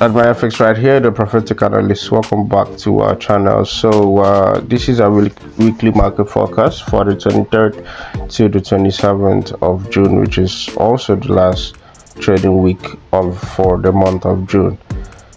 At my FX right here, the prophetic analyst. Welcome back to our channel. So this is a weekly market forecast for the 23rd to the 27th of June, which is also the last trading week for the month of June.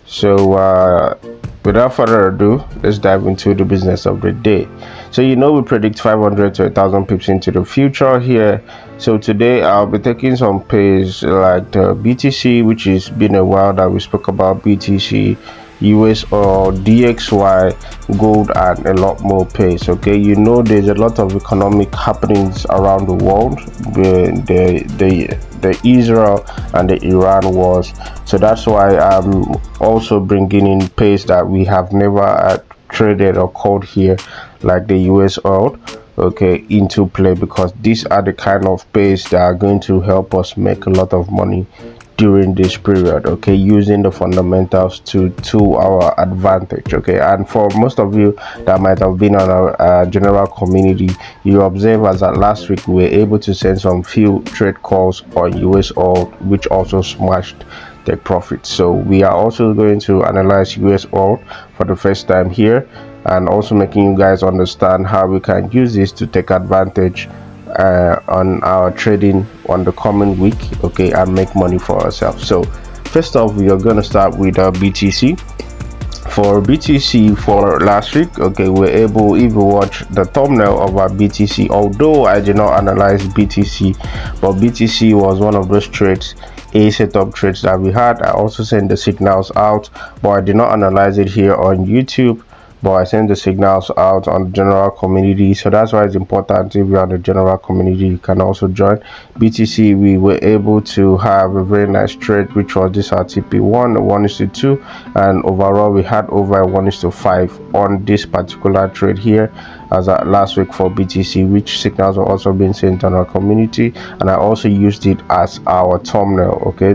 So without further ado, let's dive into the business of the day. So we predict 500 to 1,000 pips into the future here. So today I'll be taking some pays like the BTC, which has been a while that we spoke about BTC, Usoil, DXY, gold, and a lot more pays. Okay, there's a lot of economic happenings around the world, the Israel and the Iran wars. So that's why I'm also bringing in pays that we have never traded or called here, like the Usoil, okay, into play, because these are the kind of pays that are going to help us make a lot of money during this period, okay, using the fundamentals to our advantage. Okay, and for most of you that might have been on our general community, you observe as that last week we were able to send some few trade calls on Usoil, which also smashed the profit. So we are also going to analyze Usoil for the first time here, and also making you guys understand how we can use this to take advantage on our trading on the coming week, okay, and make money for ourselves. So first off, we are going to start with our BTC. For BTC for last week, okay, we're able, if you watch the thumbnail of our BTC, although I did not analyze BTC, but BTC was one of those trades, a setup trades that we had. I also sent the signals out, but I did not analyze it here on YouTube, but I send the signals out on the general community. So that's why it's important, if you're on the general community, you can also join. BTC, we were able to have a very nice trade, which was this RTP1 1:2, and overall we had over 1:5 on this particular trade here as last week for BTC, which signals are also being sent on our community, and I also used it as our thumbnail, okay,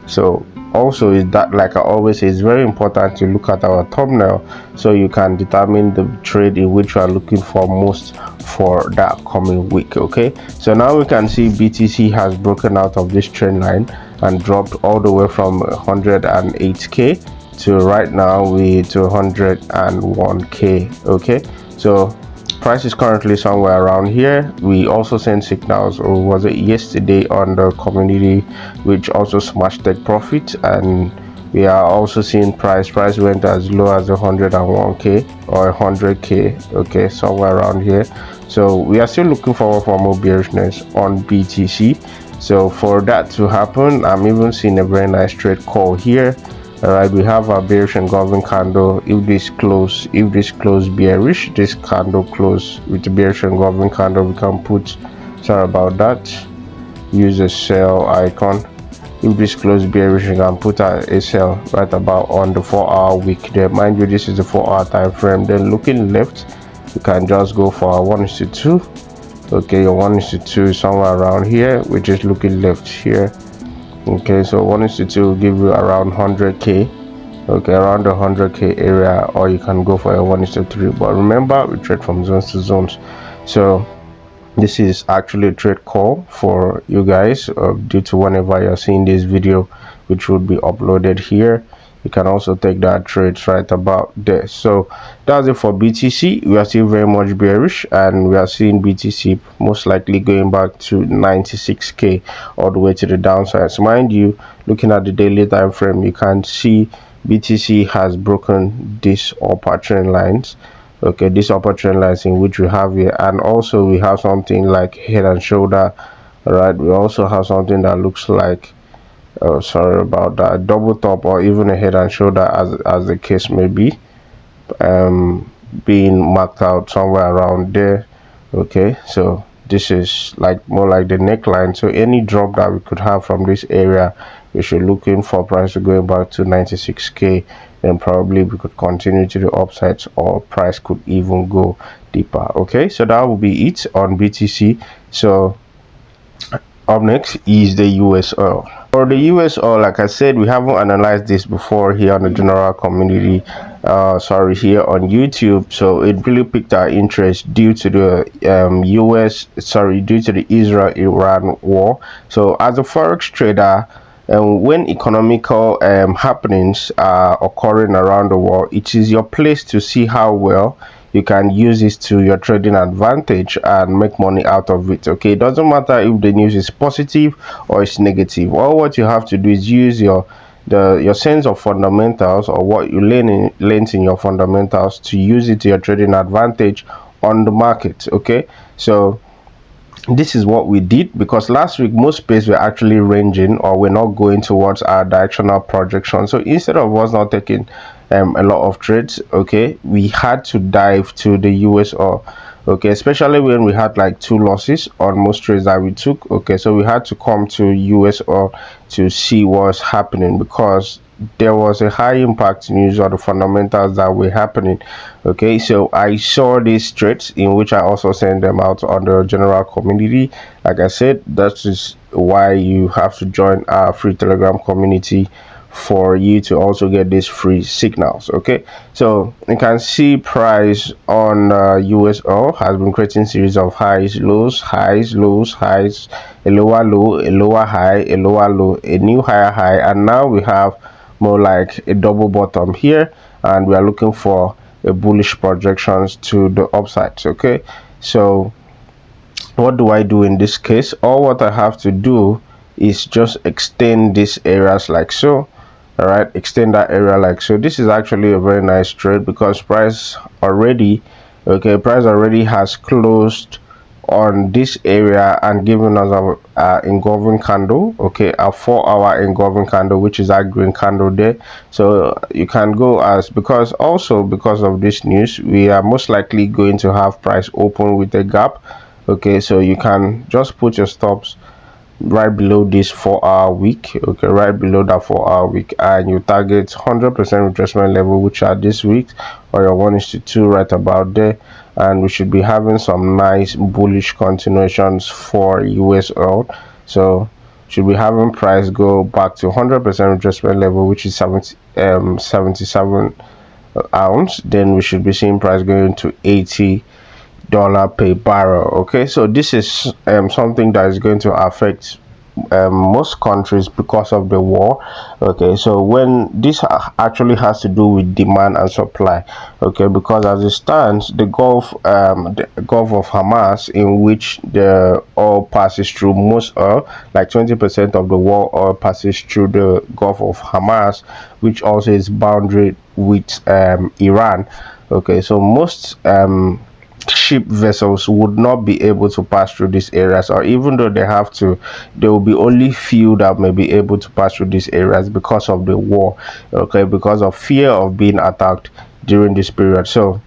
so also is that, like I always say, it's very important to look at our thumbnail so you can determine the trade in which you are looking for most for that coming week. Okay, so now we can see BTC has broken out of this trend line and dropped all the way from 108k to right now we to 101k. okay, so price is currently somewhere around here. We also sent signals, or was it yesterday, on the community, which also smashed take profit, and we are also seeing price went as low as 101k or 100k, okay, somewhere around here. So we are still looking forward for more bearishness on BTC. So for that to happen, I'm even seeing a very nice trade call here. All right, we have our bearish engulfing candle. If this close bearish, this candle close with the bearish engulfing candle, we can put, sorry about that, use a sell icon. If this close bearish, you can put a sell right about on the 4-hour wick there. Mind you, this is the 4-hour time frame. Then looking left, you can just go for a 1:2. okay, your 1:2 is somewhere around here, which is looking left here. Okay, so 1:2 will give you around 100k, okay, around the 100k area, or you can go for a 1:3. But remember, we trade from zones to zones, so this is actually a trade call for you guys, due to whenever you're seeing this video, which will be uploaded here, you can also take that trade right about there. So that's it for BTC. We are still very much bearish, and we are seeing BTC most likely going back to 96k all the way to the downside. So mind you, looking at the daily time frame, you can see BTC has broken these upper trend lines, okay, these upper trend lines in which we have here, and also we have something like head and shoulder. All right, we also have something that looks like, oh, sorry about that, double top, or even a head and shoulder, as the case may be, being marked out somewhere around there. Okay, so this is like more like the neckline. So any drop that we could have from this area, we should looking for price to going back to 96k, then probably we could continue to the upsides, or price could even go deeper. Okay, so that will be it on BTC. So up next is the Usoil. For the Usoil, like I said, we haven't analyzed this before here on the general community, here on YouTube. So it really piqued our interest due to the due to the Israel-Iran war. So as a forex trader, And when economical happenings are occurring around the world, it is your place to see how well you can use this to your trading advantage and make money out of it. Okay, it doesn't matter if the news is positive or it's negative. All what you have to do is use your sense of fundamentals, or what you learned in your fundamentals, to use it to your trading advantage on the market. Okay, so this is what we did, because last week most space were actually ranging, or we're not going towards our directional projection. So instead of us not taking a lot of trades, okay, we had to dive to the US, or okay, especially when we had like 2 losses on most trades that we took. Okay, so we had to come to US or to see what's happening, because there was a high impact news or the fundamentals that were happening. Okay, so I saw these trades, in which I also sent them out on the general community. Like I said, that is why you have to join our free Telegram community, for you to also get these free signals. Okay, so you can see price on US oil has been creating series of highs, lows, highs, lows, highs, a lower low, a lower high, a lower low, a new higher high, and now we have more like a double bottom here, and we are looking for a bullish projections to the upsides. Okay, so what do I do in this case? All what I have to do is just extend these areas like so. All right, extend that area like so. This is actually a very nice trade, because price already, okay, price already has closed on this area and given us a engulfing candle, okay, a 4-hour engulfing candle, which is that green candle there. So you can go as, because also because of this news, we are most likely going to have price open with a gap. Okay, so you can just put your stops right below this 4-hour wick, okay, right below that 4-hour wick, and you target 100% retracement level, which are this week, or your 1:2 right about there. And we should be having some nice bullish continuations for US oil. So should be having price go back to 100% retracement level, which is 77 ounce. Then we should be seeing price going to $80 per barrel. Okay, so this is something that is going to affect most countries because of the war. Okay, so when this actually has to do with demand and supply. Okay, because as it stands, the Gulf of Hamas, in which the oil passes through, most oil, like 20% of the world oil passes through the Gulf of Hamas, which also is boundary with Iran. Okay, so most ship vessels would not be able to pass through these areas, or even though they have to, there will be only few that may be able to pass through these areas because of the war. Okay, because of fear of being attacked during this period. So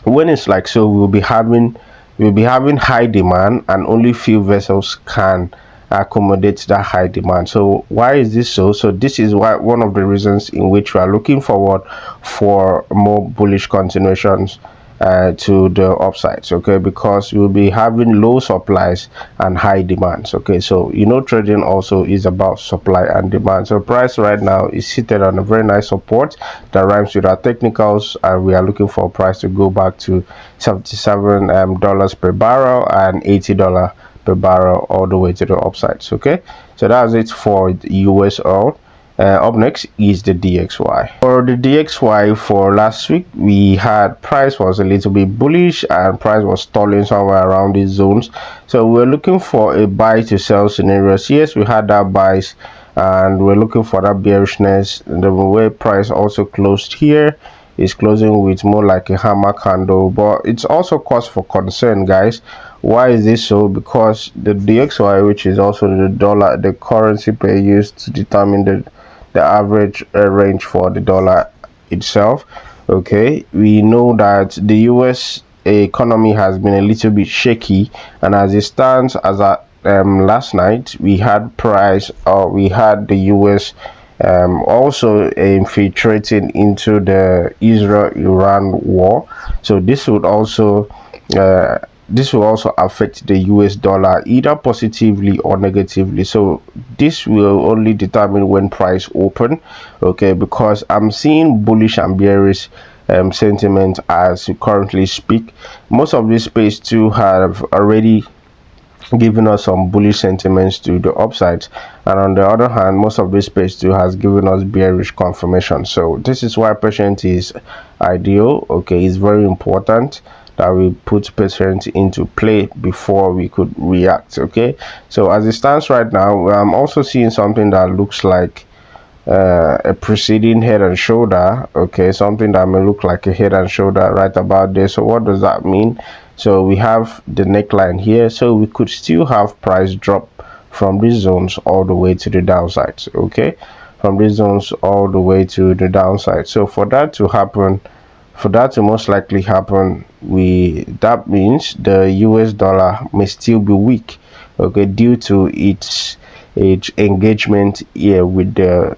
when it's like so, we'll be having high demand, and only few vessels can accommodate that high demand. So why is this so? So this is why, one of the reasons in which we are looking forward for more bullish continuations to the upsides. Okay, because we'll be having low supplies and high demands. Okay, so trading also is about supply and demand. So price right now is seated on a very nice support that rhymes with our technicals, and we are looking for price to go back to $77 per barrel and $80 per barrel, all the way to the upsides. Okay, so that's it for the US oil. Up next is the DXY. For the DXY for last week, we had price was a little bit bullish, and price was stalling somewhere around these zones. So we're looking for a buy to sell scenarios. Yes, we had that buys, and we're looking for that bearishness. The way price also closed here is closing with more like a hammer candle, but it's also cause for concern, guys. Why is this so? Because the DXY, which is also the dollar, the currency pair used to determine the average range for the dollar itself. Okay, we know that the US economy has been a little bit shaky, and as it stands, as at last night, we had the US also infiltrating into the Israel-Iran war. So this will also affect the US dollar, either positively or negatively. So this will only determine when price open. Okay, because I'm seeing bullish and bearish sentiment as we currently speak. Most of this space too have already giving us some bullish sentiments to the upsides, and on the other hand most of this space too has given us bearish confirmation. So this is why patience is ideal. Okay, it's very important that we put patience into play before we could react. Okay, so as it stands right now, I'm also seeing something that looks like a preceding head and shoulder. Okay, something that may look like a head and shoulder right about there. So what does that mean? So we have the neckline here, so we could still have price drop from these zones all the way to the downside. Okay, from these zones all the way to the downside. So for that to happen, for that to most likely happen, that means the US dollar may still be weak, okay, due to its engagement here with the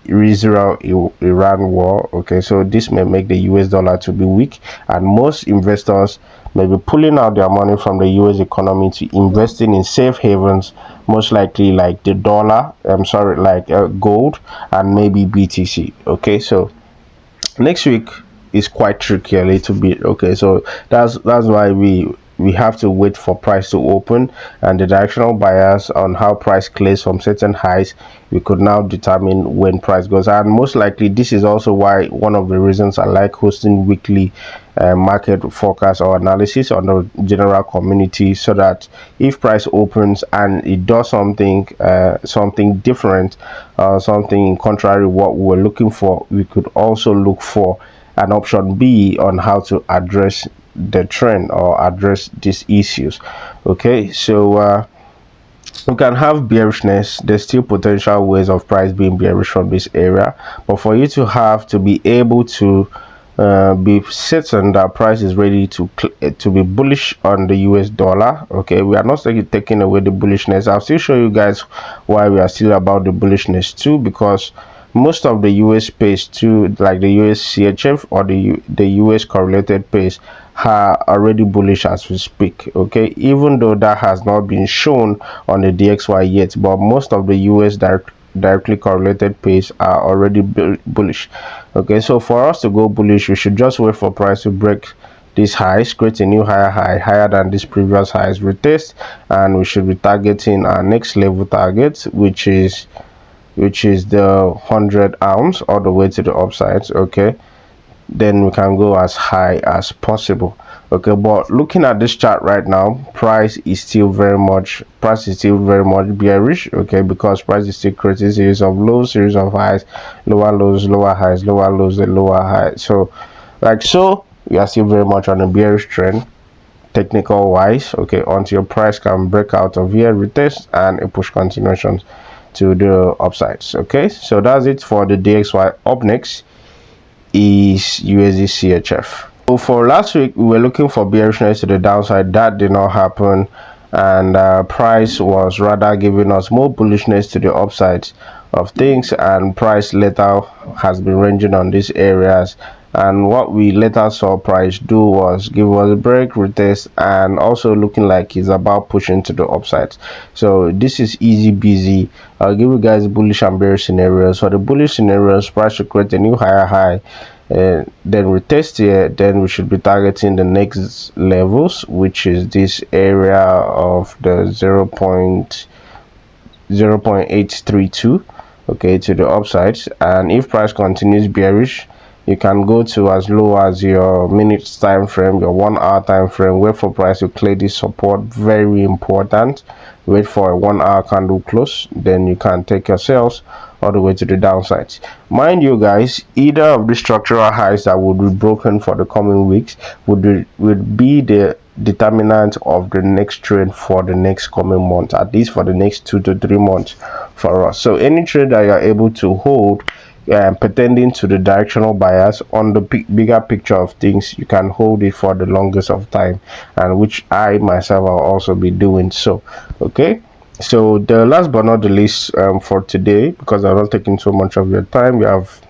Israel Iran war. Okay, so this may make the US dollar to be weak, and most investors may be pulling out their money from the US economy to investing in safe havens, most likely like the dollar, like gold, and maybe BTC. Okay, so next week is quite tricky a little bit. Okay, so that's why we have to wait for price to open, and the directional bias on how price clears from certain highs, we could now determine when price goes. And most likely this is also why one of the reasons I like hosting weekly market forecast or analysis on the general community, so that if price opens and it does something different, something contrary what we were looking for, we could also look for an option B on how to address the trend or address these issues. Okay, so we can have bearishness. There's still potential ways of price being bearish from this area, but for you to be able to be certain that price is ready to be bullish on the US dollar. Okay, we are not taking away the bullishness. I'll still show you guys why we are still about the bullishness too, because most of the US pace too, like the USCHF or the US correlated pace, are already bullish as we speak. Okay, even though that has not been shown on the DXY yet, but most of the US directly correlated pace are already bullish. Okay, so for us to go bullish, we should just wait for price to break these highs, create a new higher than this previous highs, retest, and we should be targeting our next level target, which is the 100 ounce all the way to the upsides. Okay, then we can go as high as possible. Okay, but looking at this chart right now, price is still very much bearish. Okay, because price is still creating series of lows, series of highs, lower lows, lower highs, lower lows, and lower highs. So we are still very much on a bearish trend technical wise. Okay, until price can break out of here, retest, and a push continuation to the upsides. Okay, so that's it for the DXY. Up next is USDCHF. So for last week, we were looking for bearishness to the downside. That did not happen, and price was rather giving us more bullishness to the upsides of things, and price later has been ranging on these areas. And what we later saw price do was give us a break, retest, and also looking like he's about pushing to the upsides. So this is easy busy. I'll give you guys bullish and bearish scenarios. For the bullish scenarios, price should create a new higher high, then retest here. Then we should be targeting the next levels, which is this area of the 0.832, okay, to the upsides. And if price continues bearish, you can go to as low as your minutes time frame, your 1 hour time frame. Wait for price to clear this support, very important. Wait for a 1 hour candle close, then you can take your sales all the way to the downsides. Mind you guys, either of the structural highs that would be broken for the coming weeks would be the determinant of the next trade for the next coming month, at least for the next 2 to 3 months for us. So any trade that you're able to hold pretending to the directional bias on the bigger picture of things, you can hold it for the longest of time, and which I myself will also be doing so. Okay, so the last but not the least for today, because I'm not taking so much of your time, we have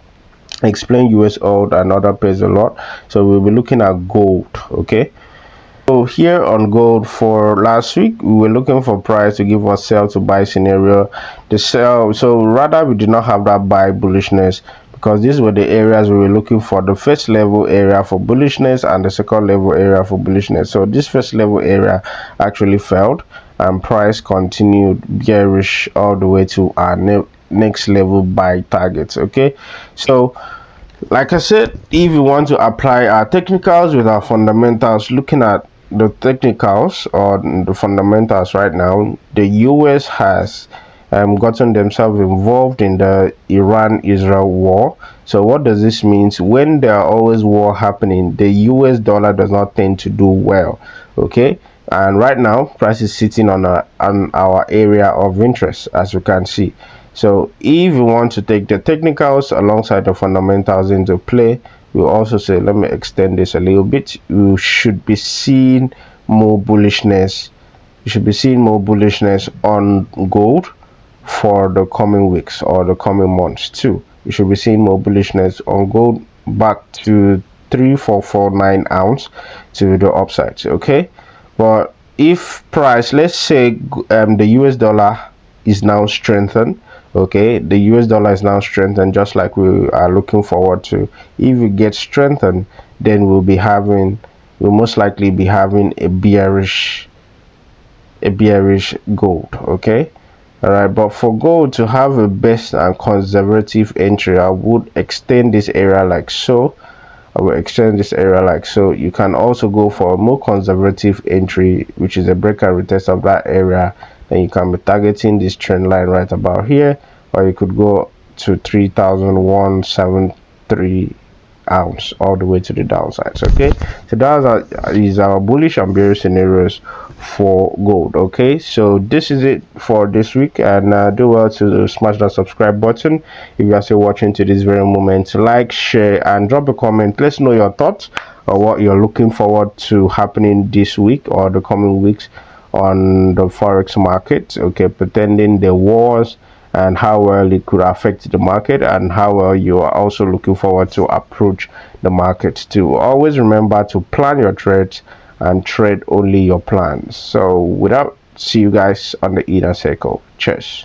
explained Usoil and other pairs a lot, so we'll be looking at gold. Okay, so here on gold, for last week we were looking for price to give us sell to buy scenario. The sell, so rather we did not have that buy bullishness, because these were the areas we were looking for: the first level area for bullishness and the second level area for bullishness. So this first level area actually failed, and price continued bearish all the way to our next level buy targets. Okay, so like I said, if you want to apply our technicals with our fundamentals, looking at the technicals or the fundamentals right now, the US has gotten themselves involved in the Iran-Israel war. So what does this mean? When there are always war happening, the US dollar does not tend to do well. Okay, and right now price is sitting on our area of interest, as you can see. So if you want to take the technicals alongside the fundamentals into play, we also say, let me extend this a little bit, you should be seeing more bullishness. You should be seeing more bullishness on gold for the coming weeks or the coming months too. You should be seeing more bullishness on gold back to 3449 ounce to the upside. Okay, but if price, let's say the US dollar is now strengthened, okay, the US dollar is now strengthened, just like we are looking forward to. If it gets strengthened, then we'll most likely be having a bearish gold. Okay, all right, but for gold to have a best and conservative entry, I would extend this area like so. I will extend this area like so. You can also go for a more conservative entry, which is a break and retest of that area. Then you can be targeting this trend line right about here, or you could go to 3,173 ounce all the way to the downsides. Okay, so that is our bullish and bearish scenarios for gold. Okay, so this is it for this week, and do well to smash that subscribe button if you are still watching to this very moment. Like, share, and drop a comment. Let's know your thoughts or what you're looking forward to happening this week or the coming weeks on the forex market. Okay, pretending the wars and how well it could affect the market, and how well you are also looking forward to approach the market too. Always remember to plan your trades and trade only your plans. So without, see you guys on the inner circle. Cheers.